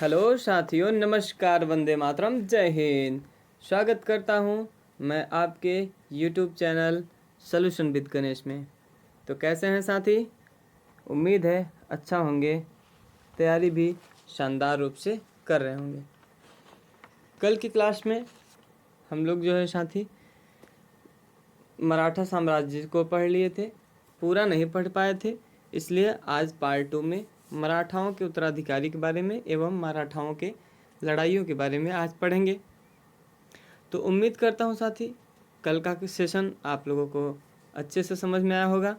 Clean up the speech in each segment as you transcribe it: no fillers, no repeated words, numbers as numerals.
Hello साथियों, नमस्कार, वंदे मातरम, जय हिंद। स्वागत करता हूं मैं आपके YouTube channel solution with Ganesh में। तो कैसे हैं साथी? उम्मीद है अच्छा होंगे, तैयारी भी शानदार रूप से कर रहे होंगे। कल की क्लास में हम लोग जो है साथी मराठा साम्राज्य को पढ़ लिए थे, पूरा नहीं पढ़ पाए थे, इसलिए आज पार्ट 2 में मराठाओं के उत्तराधिकारी के बारे में एवं मराठाओं के लड़ाइयों के बारे में आज पढ़ेंगे। तो उम्मीद करता हूँ साथी कल का सेशन आप लोगों को अच्छे से समझ में आया होगा।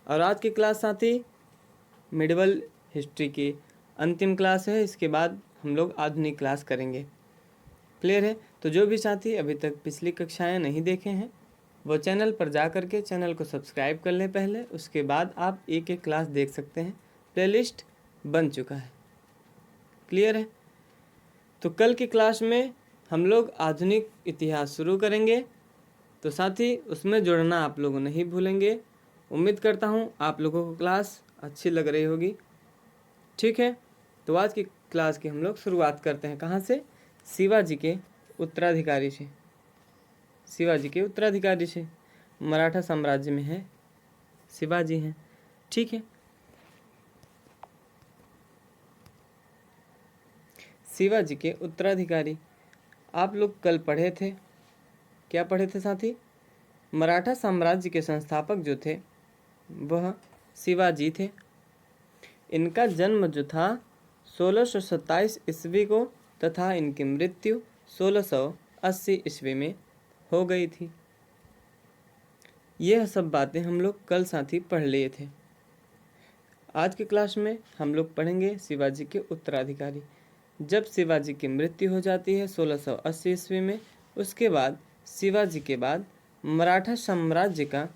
और आज की क्लास साथी मिडिवल हिस्ट्री की अंतिम क्लास है, इसके बाद हम लोग आधुनिक क्लास करेंगे। क्लियर है? तो जो भी साथी अभी तक पिछली कक्षाएं नहीं देखे हैं वो चैनल पर जा कर के चैनल को सब्सक्राइब कर लें पहले, उसके बाद आप एक एक क्लास देख सकते हैं। प्लेलिस्ट बन चुका है। क्लियर है? तो कल की क्लास में हम लोग आधुनिक इतिहास शुरू करेंगे, तो साथी उसमें जुड़ना आप लोग नहीं भूलेंगे। उम्मीद करता हूँ आप लोगों को क्लास अच्छी लग रही होगी। ठीक है, तो आज की क्लास की हम लोग शुरुआत करते हैं। कहाँ से? शिवाजी के उत्तराधिकारी से। शिवाजी के उत्तराधिकारी से मराठा साम्राज्य में है शिवाजी हैं। ठीक है, शिवाजी के उत्तराधिकारी आप लोग कल पढ़े थे। क्या पढ़े थे साथी? मराठा साम्राज्य के संस्थापक जो थे वह शिवाजी थे। इनका जन्म जो था 1627 ईस्वी को तथा इनकी मृत्यु 1680 ईस्वी में हो गई थी। यह सब बातें हम लोग कल साथी पढ़ लिए थे। आज की क्लास में हम लोग पढ़ेंगे शिवाजी के उत्तराधिकारी। जब शिवाजी की मृत्यु हो जाती है 1680 ईस्वी में, उसके बाद शिवाजी के बाद मराठा साम्राज्य का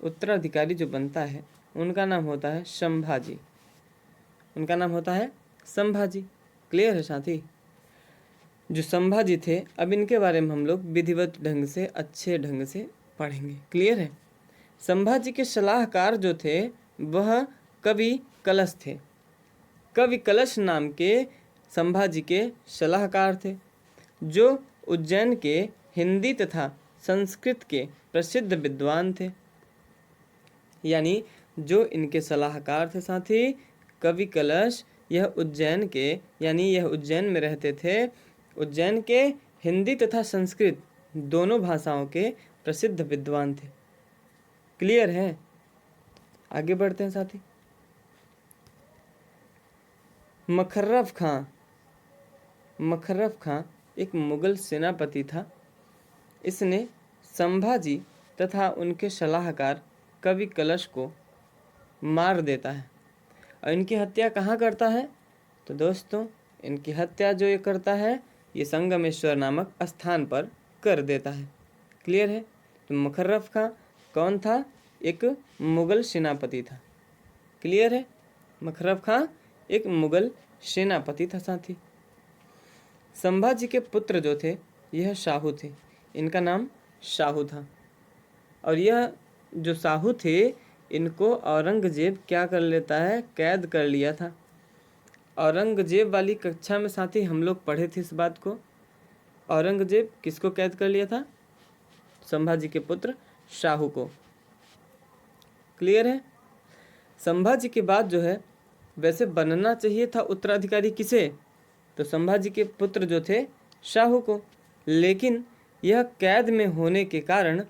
उत्तराधिकारी जो बनता है उनका नाम होता है संभाजी। उनका नाम होता है संभाजी। क्लियर है साथी? जो संभाजी थे, अब इनके बारे में हम लोग विधिवत ढंग से अच्छे ढंग से पढ़ेंगे। क्लियर है? संभाजी के सलाहकार जो थे वह कवि कलश थे। कवि कलश नाम के संभाजी के सलाहकार थे, जो उज्जैन के हिंदी तथा संस्कृत के प्रसिद्ध विद्वान थे। यानी जो इनके सलाहकार थे साथी कवि कलश, यह उज्जैन के यानी यह उज्जैन में रहते थे। उज्जैन के हिंदी तथा संस्कृत दोनों भाषाओं के प्रसिद्ध विद्वान थे। क्लियर है? आगे बढ़ते हैं साथी। मखर्रफ खां एक मुगल सेनापति था। इसने संभाजी तथा उनके सलाहकार कवि कलश को मार देता है। और इनकी हत्या कहाँ करता है? तो दोस्तों इनकी हत्या जो ये करता है ये संगमेश्वर नामक स्थान पर कर देता है। क्लियर है? तो मखर्रफ खां कौन था? एक मुगल सेनापति था। क्लियर है? मखर्रफ खां एक मुगल सेनापति था साथी। संभाजी के पुत्र जो थे यह शाहू थे। इनका नाम शाहू था। और यह जो शाहू थे इनको औरंगजेब क्या कर लेता है? कैद कर लिया था। औरंगजेब वाली कक्षा में साथी हम लोग पढ़े थे इस बात को। औरंगजेब किसको कैद कर लिया था? संभाजी के पुत्र शाहू को। क्लियर है? संभाजी के बाद जो है वैसे बनना चाहिए था उत्तराधिकारी किसे? तो संभाजी के पुत्र जो थे शाहू को, लेकिन यह कैद में होने के कारण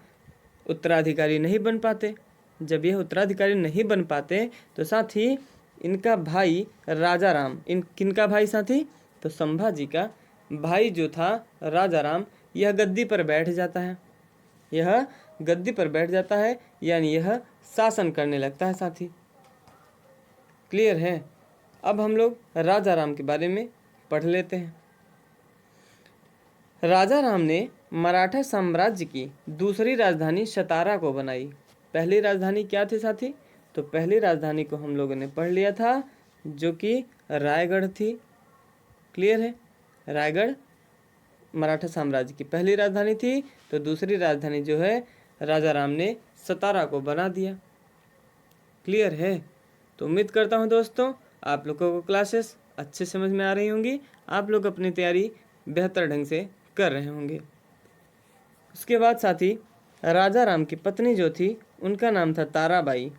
उत्तराधिकारी नहीं बन पाते। जब यह उत्तराधिकारी नहीं बन पाते तो साथ ही इनका भाई राजा राम, किनका भाई साथी? तो संभाजी का भाई जो था राजा राम, यह गद्दी पर बैठ जाता है। यह गद्दी पर बैठ जाता है यानी यह शासन करने लगता है साथी। क्लियर है? अब हम लोग राजा राम के बारे में पढ़ लेते हैं। राजा राम ने मराठा साम्राज्य की दूसरी राजधानी सतारा को बनाई। पहली राजधानी क्या थी साथी? तो पहली राजधानी को हम लोगों ने पढ़ लिया था जो कि रायगढ़ थी। क्लियर है? रायगढ़ मराठा साम्राज्य की पहली राजधानी थी। तो दूसरी राजधानी जो है राजा राम ने सतारा को बना दिया। क्लियर है? तो उम्मीद करता हूँ दोस्तों आप लोगों को क्लासेस अच्छे समझ में आ रही होंगी। आप लोग अपनी तैयारी बेहतर ढंग से कर रहे होंगे। उसके बाद साथी राजा राम की पत्नी जो थी उनका नाम था ताराबाई।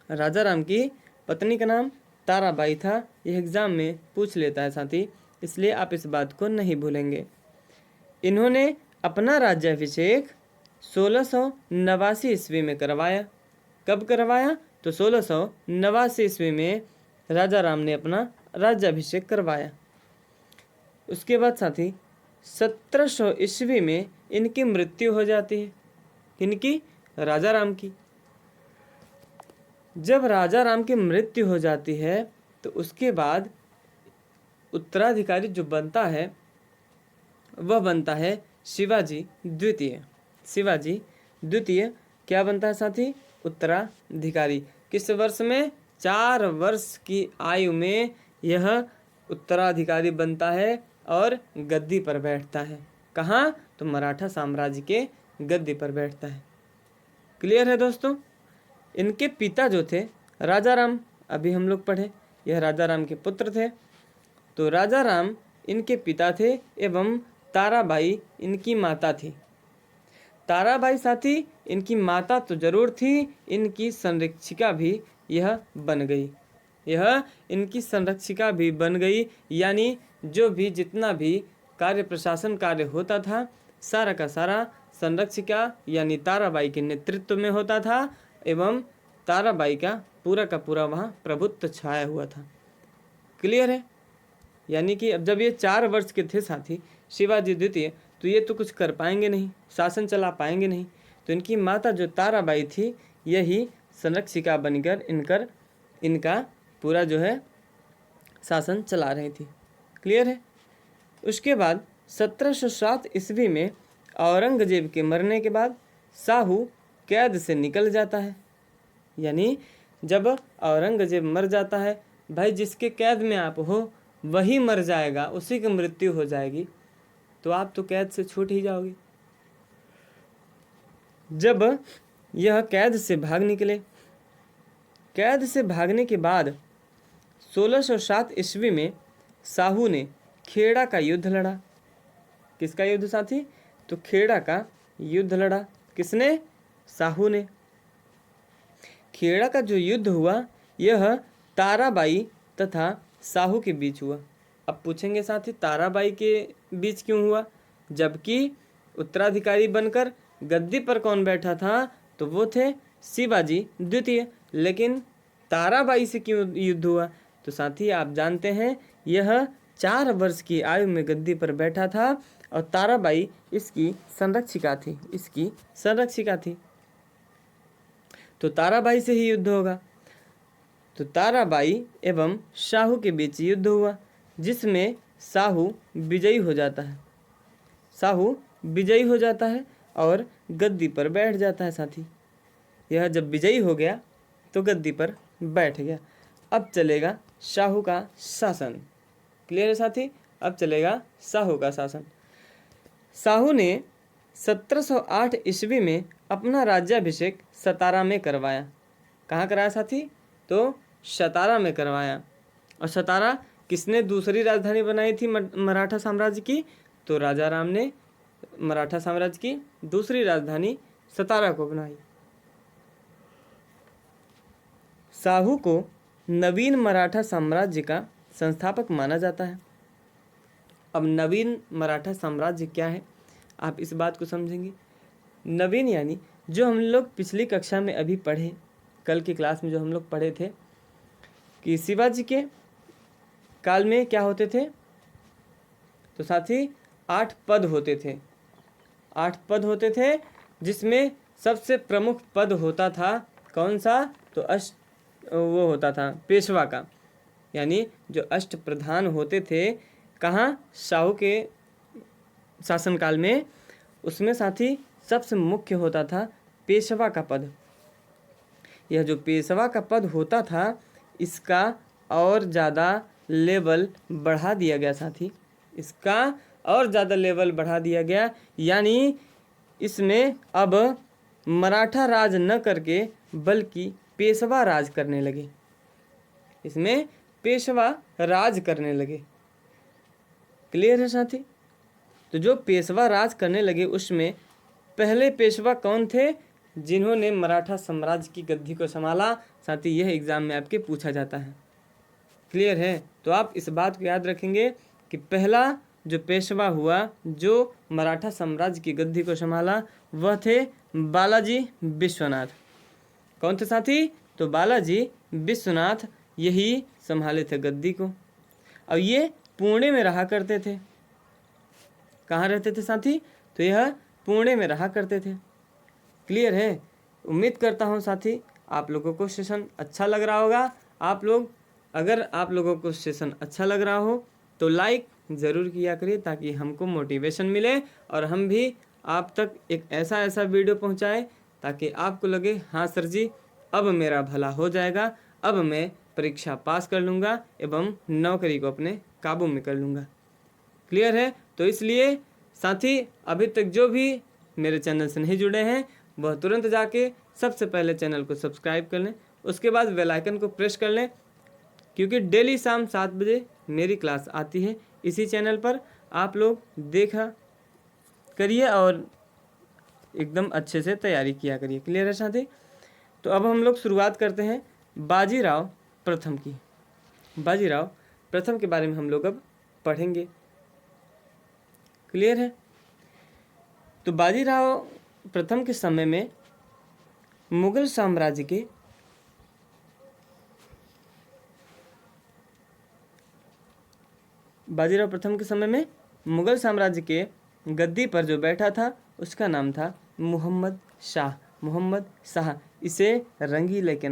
राजा राम की पत्नी का नाम ताराबाई था। यह एग्जाम में पूछ लेता है साथी, इसलिए आप इस बात को नहीं भूलेंगे। इन्होंने अपना राज्याभिषेक 1689 ईस्वी में करवाया। कब करवाया? तो 1689 ईस्वी में राजा राम ने अपना राज्याभिषेक करवाया। उसके बाद साथी 1700 ईस्वी में इनकी मृत्यु हो जाती है। इनकी? राजा राम की। जब राजा राम की मृत्यु हो जाती है तो उसके बाद उत्तराधिकारी जो बनता है वह बनता है शिवाजी द्वितीय। शिवाजी द्वितीय क्या बनता है साथी? उत्तराधिकारी। किस वर्ष में? 4 वर्ष की आयु में यह उत्तराधिकारी बनता है और गद्दी पर बैठता है। कहाँ? तो मराठा साम्राज्य के गद्दी पर बैठता है। क्लियर है दोस्तों? इनके पिता जो थे राजा राम, अभी हम लोग पढ़े, यह राजा राम के पुत्र थे। तो राजा राम इनके पिता थे एवं ताराबाई इनकी माता थी। ताराबाई साथी इनकी माता तो जरूर थी, इनकी संरक्षिका भी यह बन गई। यह इनकी संरक्षिका भी बन गई, यानी जो भी जितना भी कार्य प्रशासन कार्य होता था सारा का सारा संरक्षिका यानी ताराबाई के नेतृत्व में होता था एवं ताराबाई का पूरा वहाँ प्रभुत्व छाया हुआ था। क्लियर है? यानी कि अब जब ये 4 वर्ष के थे साथी शिवाजी द्वितीय, तो ये तो कुछ कर पाएंगे नहीं, शासन चला पाएंगे नहीं। तो इनकी माता जो ताराबाई थी यही संरक्षिका बनकर इनका पूरा जो है शासन चला रही थी। क्लियर है? उसके बाद 1707 ईस्वी में औरंगजेब के मरने के बाद शाहू कैद से निकल जाता है। यानी जब औरंगजेब मर जाता है, भाई जिसके कैद में आप हो वही मर जाएगा, उसी की मृत्यु हो जाएगी, तो आप तो कैद से छूट ही जाओगे। जब यह कैद से भाग निकले, कैद से भागने के बाद 1607 ईस्वी में शाहू ने खेड़ा का युद्ध लड़ा। किसका युद्ध साथी? तो खेड़ा का युद्ध लड़ा। किसने? शाहू ने। खेड़ा का जो युद्ध हुआ यह ताराबाई तथा शाहू के बीच हुआ। अब पूछेंगे साथी ताराबाई के बीच क्यों हुआ, जबकि उत्तराधिकारी बनकर गद्दी पर कौन बैठा था? तो वो थे शिवाजी द्वितीय। लेकिन ताराबाई से क्यों युद्ध हुआ? तो साथी आप जानते हैं यह 4 वर्ष की आयु में गद्दी पर बैठा था और ताराबाई इसकी संरक्षिका थी। तो ताराबाई से ही युद्ध होगा। तो ताराबाई एवं शाहू के बीच युद्ध हुआ जिसमें शाहू विजयी हो जाता है और गद्दी पर बैठ जाता है साथी। यह जब विजयी हो गया तो गद्दी पर बैठ गया। अब चलेगा शाहू का शासन। क्लियर है साथी? अब चलेगा शाहू का शासन। शाहू ने 1708 ईस्वी में अपना राज्याभिषेक सतारा में करवाया। कहाँ कराया साथी? तो सतारा में करवाया। और सतारा किसने दूसरी राजधानी बनाई थी मराठा साम्राज्य की? तो राजा राम ने मराठा साम्राज्य की दूसरी राजधानी सतारा को बनाई। शाहू को नवीन मराठा साम्राज्य का संस्थापक माना जाता है। अब नवीन मराठा साम्राज्य क्या है, आप इस बात को समझेंगे। नवीन यानी जो हम लोग पिछली कक्षा में अभी पढ़े, कल की क्लास में जो हम लोग पढ़े थे कि शिवाजी के काल में क्या होते थे, तो साथी 8 पद होते थे। 8 पद होते थे जिसमें सबसे प्रमुख पद होता था कौन सा? तो वो होता था पेशवा का, यानी जो अष्ट प्रधान होते थे कहाँ? शाहू के शासनकाल में, उसमें साथी सबसे मुख्य होता था पेशवा का पद। यह जो पेशवा का पद होता था इसका और ज़्यादा लेवल बढ़ा दिया गया साथी, इसका और ज़्यादा लेवल बढ़ा दिया गया। यानी इसमें अब मराठा राज न करके बल्कि पेशवा राज करने लगे। इसमें पेशवा राज करने लगे। क्लियर है साथी? तो जो पेशवा राज करने लगे उसमें पहले पेशवा कौन थे जिन्होंने मराठा साम्राज्य की गद्दी को संभाला? साथी यह एग्जाम में आपके पूछा जाता है। क्लियर है? तो आप इस बात को याद रखेंगे कि पहला जो पेशवा हुआ जो मराठा साम्राज्य की गद्दी को संभाला वह थे बालाजी विश्वनाथ। कौन थे साथी? तो बालाजी विश्वनाथ यही संभाले थे गद्दी को। अब ये पुणे में रहा करते थे। कहाँ रहते थे साथी? तो यह पुणे में रहा करते थे। क्लियर है? उम्मीद करता हूँ साथी आप लोगों को सेशन अच्छा लग रहा होगा। अगर आप लोगों को सेशन अच्छा लग रहा हो तो लाइक ज़रूर किया करिए ताकि हमको मोटिवेशन मिले और हम भी आप तक एक ऐसा वीडियो पहुंचाएं ताकि आपको लगे हाँ सर जी अब मेरा भला हो जाएगा, अब मैं परीक्षा पास कर लूँगा एवं नौकरी को अपने काबू में कर लूँगा। क्लियर है? तो इसलिए साथी अभी तक जो भी मेरे चैनल से नहीं जुड़े हैं वह तुरंत जाके सबसे पहले चैनल को सब्सक्राइब कर लें, उसके बाद बेल आइकन को प्रेस कर लें क्योंकि डेली शाम 7 बजे मेरी क्लास आती है इसी चैनल पर। आप लोग देखा करिए और एकदम अच्छे से तैयारी किया करिए। क्लियर है साथी? तो अब हम लोग शुरुआत करते हैं बाजीराव प्रथम की। बाजीराव प्रथम के बारे में हम लोग अब पढ़ेंगे। क्लियर है? तो बाजीराव प्रथम के समय में मुगल साम्राज्य के बाजीराव प्रथम के समय में मुगल साम्राज्य के गद्दी पर जो बैठा था उसका नाम था मुहम्मद शाह। मुहम्मद शाह, इसे रंगीला के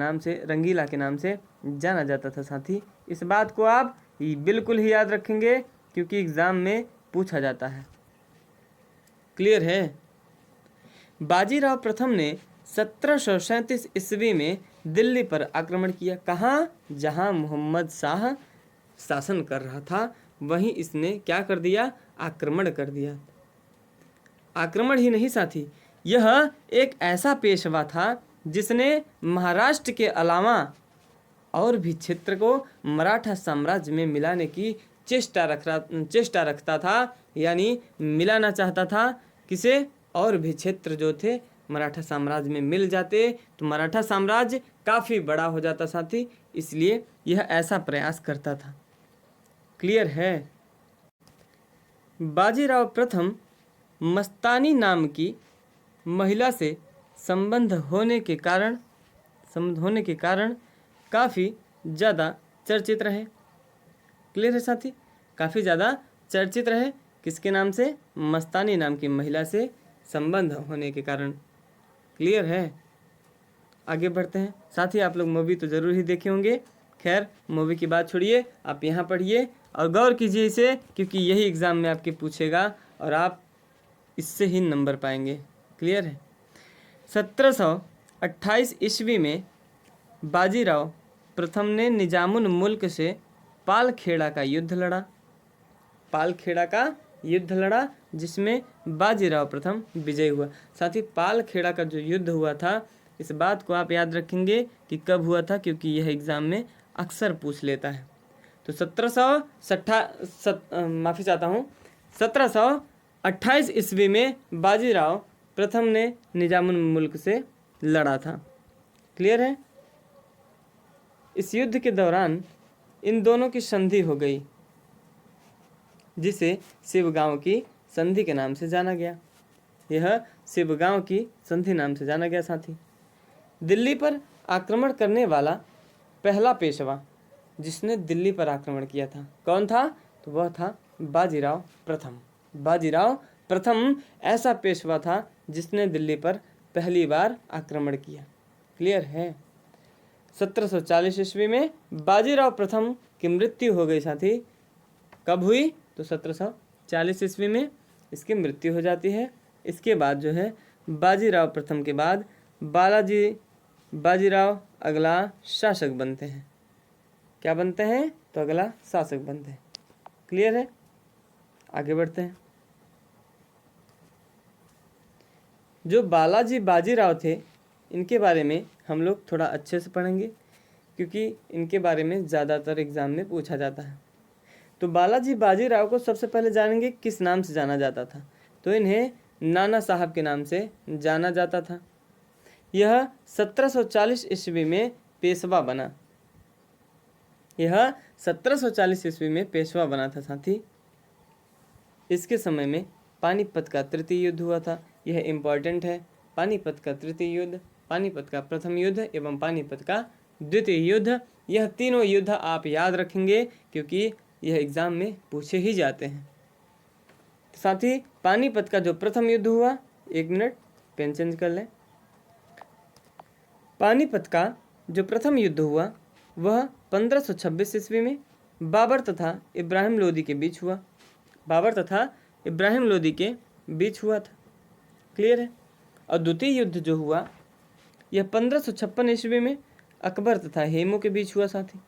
नाम से जाना जाता था साथी। इस बात को आप बिल्कुल ही याद रखेंगे क्योंकि एग्जाम में पूछा जाता है। क्लियर है? बाजीराव प्रथम ने 1737 ईस्वी में दिल्ली पर आक्रमण किया। कहाँ? जहाँ मुहम्मद शाह शासन कर रहा था वहीं इसने क्या कर दिया? आक्रमण कर दिया। आक्रमण ही नहीं साथी, यह एक ऐसा पेशवा था जिसने महाराष्ट्र के अलावा और भी क्षेत्र को मराठा साम्राज्य में मिलाने की चेष्टा रखता था, यानी मिलाना चाहता था। किसे? और भी क्षेत्र जो थे मराठा साम्राज्य में मिल जाते तो मराठा साम्राज्य काफ़ी बड़ा हो जाता साथी, इसलिए यह ऐसा प्रयास करता था। क्लियर है? बाजीराव प्रथम मस्तानी नाम की महिला से संबंध होने के कारण काफ़ी ज़्यादा चर्चित रहे। क्लियर है साथी? काफ़ी ज़्यादा चर्चित रहे। किसके नाम से? मस्तानी नाम की महिला से संबंध होने के कारण। क्लियर है? आगे बढ़ते हैं साथी। आप लोग मूवी तो ज़रूर ही देखे होंगे। खैर मूवी की बात छोड़िए, आप यहाँ पढ़िए और गौर कीजिए इसे क्योंकि यही एग्ज़ाम में आपके पूछेगा और आप इससे ही नंबर पाएंगे। क्लियर है? 1728 ईस्वी में बाजीराव प्रथम ने निजामुल मुल्क से पालखेड़ा का युद्ध लड़ा जिसमें बाजीराव प्रथम विजय हुआ। साथ ही पालखेड़ा का जो युद्ध हुआ था इस बात को आप याद रखेंगे कि कब हुआ था क्योंकि यह एग्ज़ाम में अक्सर पूछ लेता है। तो 1728 ईस्वी में बाजीराव प्रथम ने निजामुल मुल्क से लड़ा था। क्लियर है? इस युद्ध के दौरान इन दोनों की संधि हो गई जिसे शिवगांव की संधि के नाम से जाना गया। यह शिवगांव की संधि नाम से जाना गया साथी। दिल्ली पर आक्रमण करने वाला पहला पेशवा जिसने दिल्ली पर आक्रमण किया था कौन था? तो वह था बाजीराव प्रथम। बाजीराव प्रथम ऐसा पेशवा था जिसने दिल्ली पर पहली बार आक्रमण किया। क्लियर है? 1740 ईस्वी में बाजीराव प्रथम की मृत्यु हो गई साथी। कब हुई? तो 1740 ईस्वी में इसकी मृत्यु हो जाती है। इसके बाद जो है बाजीराव प्रथम के बाद बाजीराव अगला शासक बनते हैं। क्या बनते हैं? तो अगला शासक बनते हैं। क्लियर है? आगे बढ़ते हैं। जो बालाजी बाजीराव थे इनके बारे में हम लोग थोड़ा अच्छे से पढ़ेंगे क्योंकि इनके बारे में ज़्यादातर एग्ज़ाम में पूछा जाता है। तो बालाजी बाजीराव को सबसे पहले जानेंगे किस नाम से जाना जाता था। तो इन्हें नाना साहब के नाम से जाना जाता था। यह 1740 ईस्वी में पेशवा बना। यह 1740 ईस्वी में पेशवा बना था साथी। इसके समय में पानीपत का तृतीय युद्ध हुआ था। यह इम्पॉर्टेंट है। पानीपत का तृतीय युद्ध, पानीपत का प्रथम युद्ध एवं पानीपत का द्वितीय युद्ध, यह तीनों युद्ध आप याद रखेंगे क्योंकि यह एग्जाम में पूछे ही जाते हैं। साथ ही पानीपत का जो प्रथम युद्ध हुआ, 1 मिनट पेन चेंज कर लें। पानीपत का जो प्रथम युद्ध हुआ वह 1526 ईस्वी में बाबर तथा इब्राहिम लोदी के बीच हुआ। बाबर तथा इब्राहिम लोदी के बीच हुआ था। क्लियर है। और द्वितीय युद्ध जो हुआ यह 1556 ईस्वी में अकबर तथा हेमू के बीच हुआ साथी।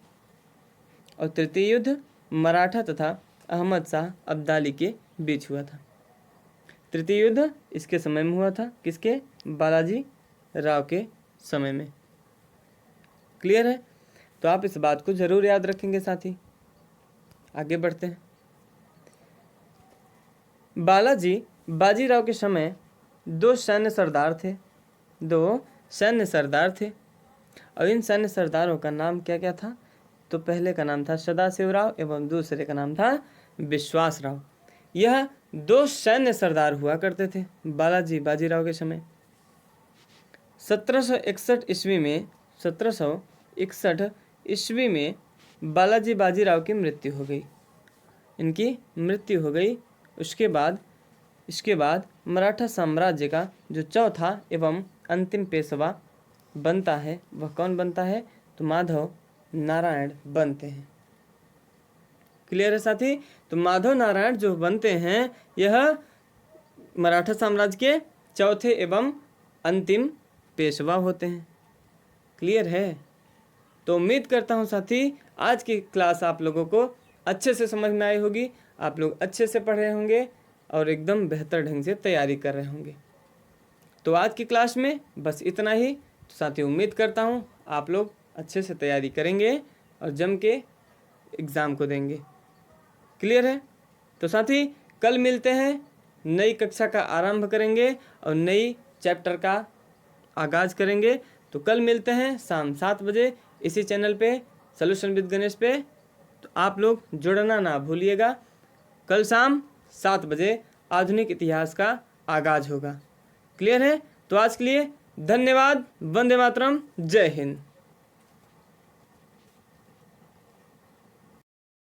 और तृतीय युद्ध मराठा तथा अहमद शाह अब्दाली के बीच हुआ था। तृतीय युद्ध इसके समय में हुआ था, किसके? बालाजी राव के समय में। क्लियर है। तो आप इस बात को जरूर याद रखेंगे साथी। आगे बढ़ते हैं। बालाजी बाजीराव के समय 2 सैन्य सरदार थे। 2 सैन्य सरदार थे। और इन सैन्य सरदारों का नाम क्या क्या था? तो पहले का नाम था सदाशिवराव एवं दूसरे का नाम था विश्वासराव। यह 2 सैन्य सरदार हुआ करते थे बालाजी बाजीराव के समय। 1761 ईस्वी में बालाजी बाजीराव की मृत्यु हो गई। इनकी मृत्यु हो गई। इसके बाद मराठा साम्राज्य का जो चौथा एवं अंतिम पेशवा बनता है वह कौन बनता है? तो माधव नारायण बनते हैं। क्लियर है साथी। तो माधव नारायण जो बनते हैं यह मराठा साम्राज्य के चौथे एवं अंतिम पेशवा होते हैं। क्लियर है। तो उम्मीद करता हूँ साथी आज की क्लास आप लोगों को अच्छे से समझ में आई होगी। आप लोग अच्छे से पढ़ रहे होंगे और एकदम बेहतर ढंग से तैयारी कर रहे होंगे। तो आज की क्लास में बस इतना ही। तो साथी उम्मीद करता हूँ आप लोग अच्छे से तैयारी करेंगे और जम के एग्ज़ाम को देंगे। क्लियर है। तो साथी कल मिलते हैं, नई कक्षा का आरंभ करेंगे और नई चैप्टर का आगाज़ करेंगे। तो कल मिलते हैं शाम 7 बजे इसी चैनल पे, सॉल्यूशन विद गणेश पे। तो आप लोग जुड़ना ना भूलिएगा। कल शाम 7 बजे आधुनिक इतिहास का आगाज़ होगा। क्लियर है। तो आज के लिए धन्यवाद। वंदे मातरम। जय हिंद।